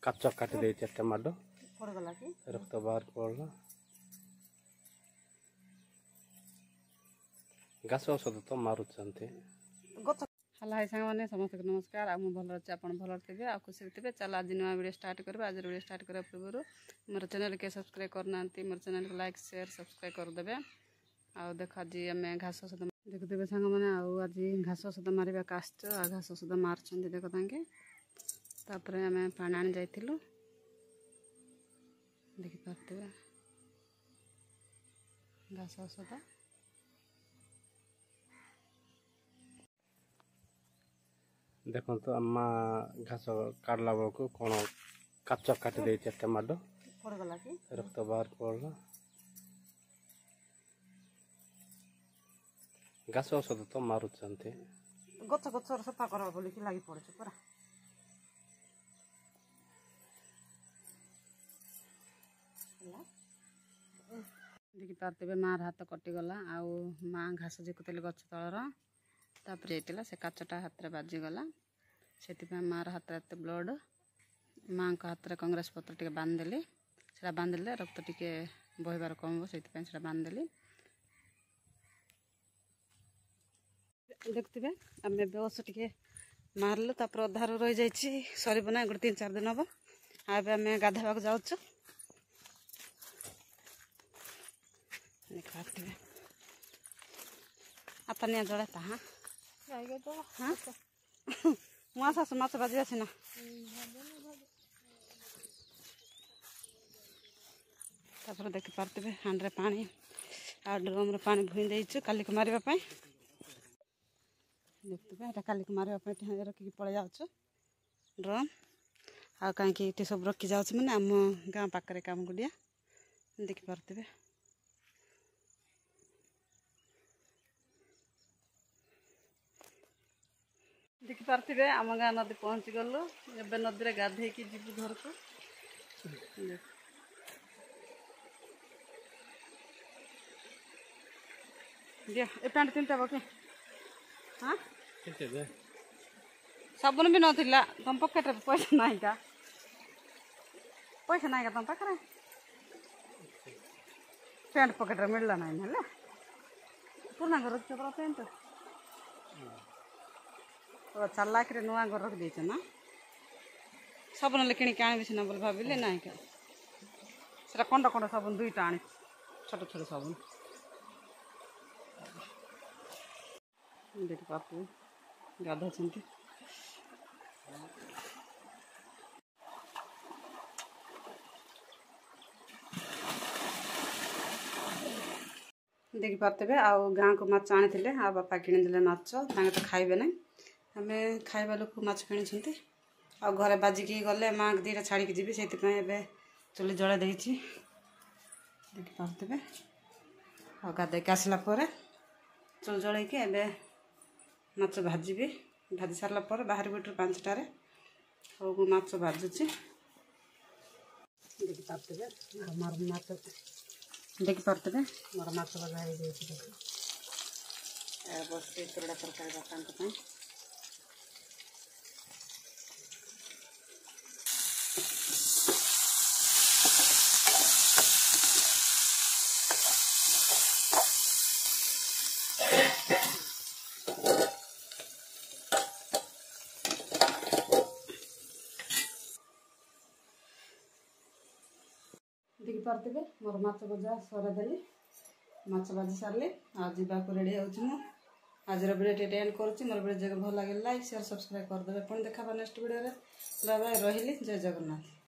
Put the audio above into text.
काच काटी दे चार्टा माड़ रक्त बाहर पड़ा घास औषध तो मारुंट। हला हाई सांग मैंने समस्त नमस्कार। आ भल अच्छे आप भल थे आ खुशी थे। चल आज नुआ वीडियो स्टार्ट करवा। आज वीडियो स्टार्ट करने पूर्व मोर चैनल के सब्सक्राइब करना मोर चैनल को लाइक शेयर सब्सक्राइब करदे। आ देख आज आम घास औषध देखुवे सांग मैंने आज घास औषध मारे कास्ट आ घास औषध मार्च देख तापर आम पानी आनी जाइलु देखिपे घास औषध देखो तो अम्मा घास काटला बेलू कौन काच काटी दे चार्टा माड़ रक्त बाहर पड़ा घास औषध तो मारुंट। गच गच सफा कर बोलिक लगी पड़े पूरा देखी पारे मार हाथ कटिगला आउ माँ घास झिकुले गच तलर तापर जाइला से काचटा हाथ में बाजिगला से मार हाथ एत ब्लड माँ हाथ में कंग्रेस पत्र टे बांधिदेली से बांधिले रक्त टे बहबार कम से बांधिदेली। देखते आम बेस टे मारलु तापर अधार रही जाइए सरना गोटे 3-4 दिन हम आम गाधवाक जाऊँ देखते अपनिया जड़े हाँ हाँ मुआ सासु माछ बाजी आसी ना तापर देखी पारे हांड्रे पानी आ ड्रम पानी भुई देचु काली को मारे देखते काली को मारे रखिकी पड़े जाऊँ ड्रम आ कहीं सब रखी जाऊँ मैंने आम गाँ पाखे काम गुड़िया देखी पारे देखी पारे आम गाँ नदी पहुँची गलु ए नदी में गाधे की जीव घर को दिया ए पैंट 3टा बके हाँ साबुन भी नाला तुम पकेट पैसा ना का तुम पाखे पैंट पकेट मिलला ना ना पुराना घर रखा पैंट चलाक नुआ घर रख देच ना साबुन किणी आनी सीना बोल भाविले ना क्या कंड कंड साबुन 2टा आनी छोट छोट साबुन देखी पाते गाधा देखी पारे आउ गाँ को माछ आनी आ बापा किणीदे माछ तो खाइबे ना आम खाइबा लोक माछ किणी आ घरे बाजिकी गले माँ 2टा छाड़ी जी से चुली जड़े देखी पारे आ गाधे आसला चुल जल माछ भाजी भाजी सारा बाहर बिटर 5टार और माछ भाजुची देखी पारे मोर माछ देखी पारे मोर माछ भजा हो बस तोड़ा तरकारी बापा देखी पारे मोर माछ भजा सरेदेली माछ भाजी सारे आज रेडी हो आज वीडियो एंड करुँच मोर वीडियो जगह भल लगे लाइक शेयर सब्सक्राइब करदे पुणी देखा नेक्स्ट वीडियो बाय बाय रही जय जगन्नाथ।